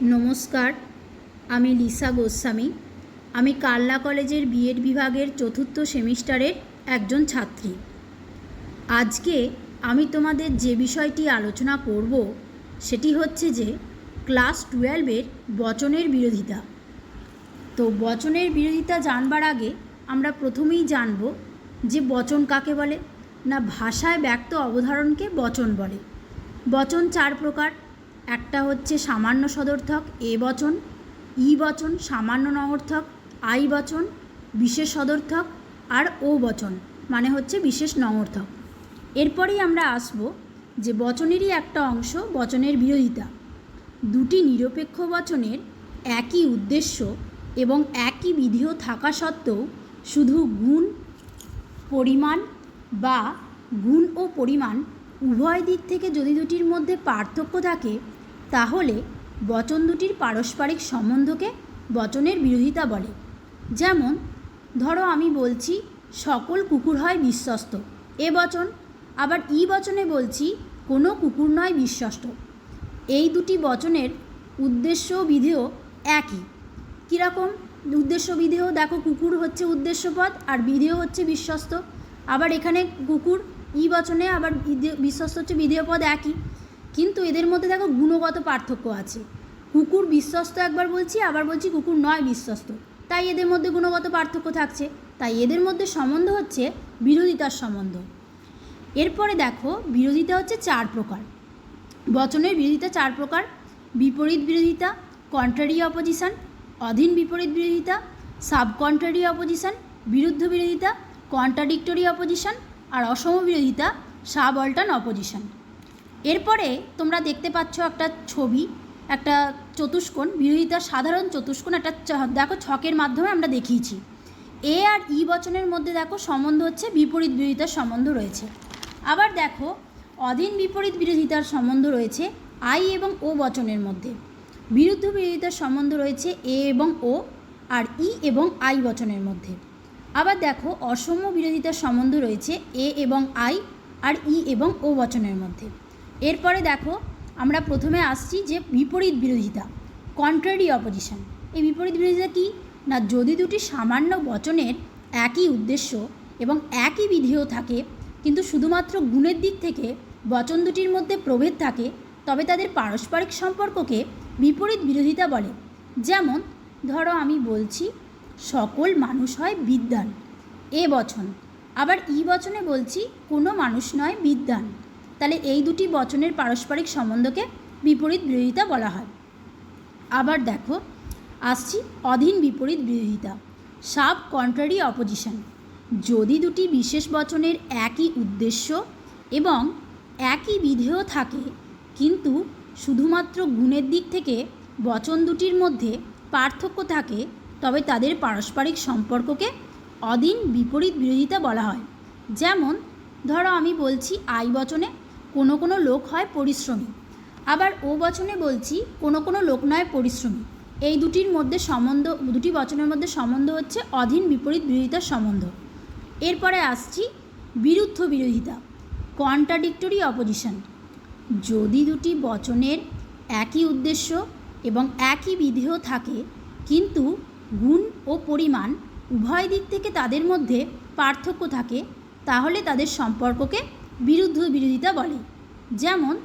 নমস্কার, আমি লিসা গোস্বামী। আমি কালনা কলেজের বিএড বিভাগের চতুর্থ সেমিস্টারের একজন ছাত্রী। আজকে আমি তোমাদের যে বিষয়টি আলোচনা করব সেটি হচ্ছে যে ক্লাস 12-এর বচনের বিরোধিতা। তো বচনের বিরোধিতা জানবার আগে আমরা প্রথমেই জানব যে বচন কাকে বলে। না, ভাষায় ব্যক্ত অবধারণকে বচন বলে। বচন 4 প্রকার। একটা হচ্ছে সামান্য সদর্থক এ বচন, ই বচন, সামান্য নঅর্থক আই বচন, বিশেষ সদর্থক আর ও বচন মানে হচ্ছে বিশেষ নঅর্থক। এরপরেই আমরা আসব যে বচনেরই একটা অংশ বচনের বিরোধিতা। দুটি নিরপেক্ষ বচনের একই উদ্দেশ্য এবং একই বিধেয় থাকা সত্ত্বেও শুধু গুণ পরিমাণ বা গুণ ও পরিমাণ উভয় দিক থেকে যদি দুটির মধ্যে পার্থক্য থাকে তাহলে বচন দুটির পারস্পরিক সম্বন্ধকে বচনের বিরোধিতা বলে। যেমন ধরো আমি বলছি সকল কুকুর হয় বিশ্বস্ত, এ বচন। আবার ই বচনে বলছি কোনো কুকুর নয় বিশ্বস্ত। এই দুটি বচনের উদ্দেশ্য বিধেয় একই। কীরকম উদ্দেশ্য বিধেয়? দেখো, কুকুর হচ্ছে উদ্দেশ্যপদ আর বিধেয় হচ্ছে বিশ্বস্ত। আবার এখানে কুকুর ই বচনে, আবার বিশ্বস্ত হচ্ছে বিধেয়পদ একই, কিন্তু এদের মধ্যে দেখো গুণগত পার্থক্য আছে। কুকুর বিশ্বস্ত একবার বলছি, আবার বলছি কুকুর নয় বিশ্বস্ত, তাই এদের মধ্যে গুণগত পার্থক্য থাকছে। তাই এদের মধ্যে সম্বন্ধ হচ্ছে বিরোধিতার সম্বন্ধ। এরপরে দেখো বিরোধিতা হচ্ছে 4 প্রকার। বচনের বিরোধিতা 4 প্রকার: বিপরীত বিরোধিতা, কন্ট্রারি অপোজিশন, অধীন বিপরীত বিরোধিতা, সাব কন্ট্রারি অপোজিশন, বিরুদ্ধ বিরোধিতা, কন্ট্রাডিক্টরি অপোজিশন আর অসম বিরোধিতা, সাব অল্টার্ন অপোজিশন। এরপরে তোমরা দেখতে পাচ্ছ একটা ছবি, একটা চতুষ্কোণ, বিরোধিতার সাধারণ চতুষ্কোণ। একটা দেখো ছকের মাধ্যমে আমরা দেখিয়েছি। এ আর ই বচনের মধ্যে দেখো সম্বন্ধ হচ্ছে বিপরীত বিরোধিতার সম্বন্ধ রয়েছে। আবার দেখো অধীন বিপরীত বিরোধিতার সম্বন্ধ রয়েছে আই এবং ও বচনের মধ্যে। বিরুদ্ধ বিরোধিতার সম্বন্ধ রয়েছে এ এবং ও আর ই এবং আই বচনের মধ্যে। আবার দেখো অসম বিরোধিতার সম্বন্ধ রয়েছে এ এবং আই আর ই এবং ও বচনের মধ্যে। এরপরে দেখো আমরা প্রথমে আসছি যে বিপরীত বিরোধিতা, কন্ট্রারি অপোজিশন। এই বিপরীত বিরোধিতা কী? না, যদি দুটি সামান্য বচনের একই উদ্দেশ্য এবং একই বিধেয় থাকে কিন্তু শুধুমাত্র গুণের দিক থেকে বচন দুটির মধ্যে প্রভেদ থাকে তবে তাদের পারস্পরিক সম্পর্ককে বিপরীত বিরোধিতা বলে। যেমন ধরো আমি বলছি সকল মানুষ হয় বিদ্বান, এ বচন। আবার ই বচনে বলছি কোনো মানুষ নয় বিদ্বান। তাহলে এই দুটি বচনের পারস্পরিক সম্বন্ধকে বিপরীত বিরোধিতা বলা হয়। আবার দেখো আসছি অধীন বিপরীত বিরোধিতা, সাব কন্ট্রারি অপোজিশন। যদি দুটি বিশেষ বচনের একই উদ্দেশ্য এবং একই বিধেয় থাকে কিন্তু শুধুমাত্র গুণের দিক থেকে বচন দুটির মধ্যে পার্থক্য থাকে তবে তাদের পারস্পরিক সম্পর্ককে অধীন বিপরীত বিরোধিতা বলা হয়। যেমন ধরো আমি বলছি আই বচনে কোনো কোনো লোক হয় পরিশ্রমী, আবার ও বচনে বলছি কোনো কোনো লোক নয় পরিশ্রমী। এই দুটির মধ্যে সম্বন্ধ, দুটি বচনের মধ্যে সম্বন্ধ হচ্ছে অধীন বিপরীত বিরোধিতার সম্বন্ধ। এরপরে আসছি বিরুদ্ধ বিরোধিতা, কন্ট্রাডিক্টরি অপোজিশন। যদি দুটি বচনের একই উদ্দেশ্য এবং একই বিধেয় থাকে কিন্তু গুণ ও পরিমাণ উভয় দিক থেকে তাদের মধ্যে পার্থক্য থাকে তাহলে তাদের সম্পর্ককে বিরুদ্ধ বিরোধিতা বলে। যেমন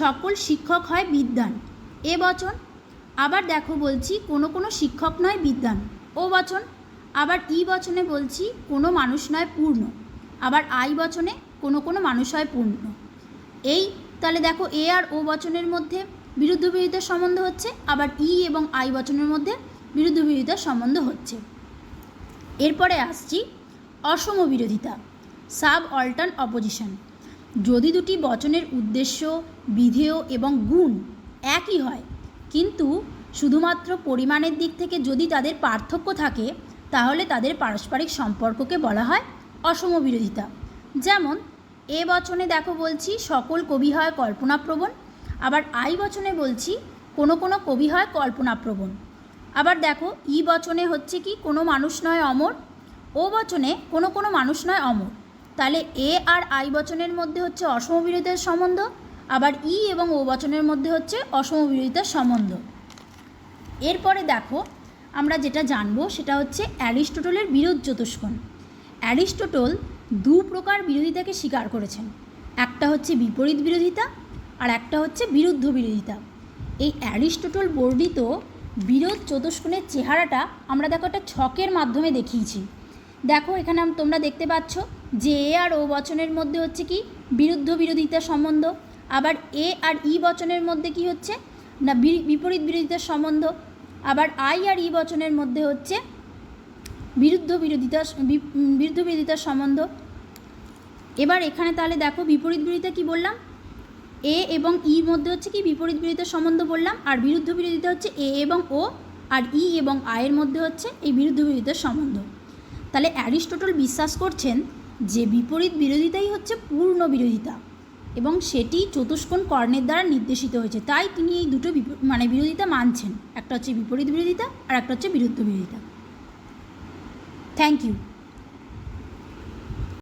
সকল শিক্ষক হয় বিদ্বান, এ বচন। আবার দেখো বলছি কোনো কোনো শিক্ষক নয় বিদ্বান, ও বচন। আবার ই বচনে বলছি কোনো মানুষ নয় পূর্ণ, আবার আই বচনে কোনো কোনো মানুষ হয় পূর্ণ। এই তাহলে দেখো এ আর ও বচনের মধ্যে বিরুদ্ধ বিরোধিতার সম্বন্ধ হচ্ছে, আবার ই এবং আই বচনের মধ্যে বিরুদ্ধ বিরোধিতার সম্বন্ধ হচ্ছে। এরপরে আসছি অসম বিরোধিতা, সাব অল্টার্ন অপোজিশন। যদি দুটি বচনের উদ্দেশ্য, বিধেয় এবং গুণ একই হয় কিন্তু শুধুমাত্র পরিমাণের দিক থেকে যদি তাদের পার্থক্য থাকে তাহলে তাদের পারস্পরিক সম্পর্ককে বলা হয় অসম বিরোধিতা। যেমন এ বচনে দেখো বলছি সকল কবি হয় কল্পনাপ্রবণ, আবার আই বচনে বলছি কোনো কোনো কবি হয় কল্পনাপ্রবণ। আবার দেখো ই বচনে হচ্ছে কি কোনো মানুষ নয় অমর, ও বচনে কোনো কোনো মানুষ নয় অমর। তাহলে এ আর আই বচনের মধ্যে হচ্ছে অসম বিরোধিতার সম্বন্ধ, আবার ই এবং ও বচনের মধ্যে হচ্ছে অসম বিরোধিতার সম্বন্ধ। এরপরে দেখো আমরা যেটা জানবো সেটা হচ্ছে অ্যারিস্টটলের বিরোধ চতুষ্কোণ। অ্যারিস্টটল দু প্রকার বিরোধিতাকে স্বীকার করেছেন, একটা হচ্ছে বিপরীত বিরোধিতা আর একটা হচ্ছে বিরুদ্ধ বিরোধিতা। এই অ্যারিস্টটল বর্ণিত বিরোধ চতুষ্কোণের চেহারাটা আমরা দেখো একটা ছকের মাধ্যমে দেখিয়েছি। দেখো এখানে তোমরা দেখতে পাচ্ছ যে এ আর ও বচনের মধ্যে হচ্ছে কি বিরুদ্ধ বিরোধিতার সম্বন্ধ, আবার এ আর ই বচনের মধ্যে কি হচ্ছে না বিপরীত বিরোধিতার সম্বন্ধ, আবার আই আর ই বচনের মধ্যে হচ্ছে বিরুদ্ধ বিরোধিতার সম্বন্ধ। এবার এখানে তাহলে দেখো বিপরীত বিরোধিতা কি বললাম, এ এবং ই মধ্যে হচ্ছে কি বিপরীত বিরোধিতার সম্বন্ধ বললাম, আর বিরুদ্ধ বিরোধিতা হচ্ছে এ এবং ও আর ই এবং আয়ের মধ্যে হচ্ছে এই বিরুদ্ধ বিরোধিতার সম্বন্ধ। তাহলে অ্যারিস্টটল বিশ্বাস করছেন যে বিপরীত বিরোধিতাই হচ্ছে পূর্ণ বিরোধিতা এবং সেটি চতুষ্কোণ কর্ণের দ্বারা নির্দেশিত হয়েছে, তাই তিনি এই দুটো বিরোধিতা মানছেন, একটা হচ্ছে বিপরীত বিরোধিতা আর একটা হচ্ছে বিরুদ্ধ বিরোধিতা। Thank you.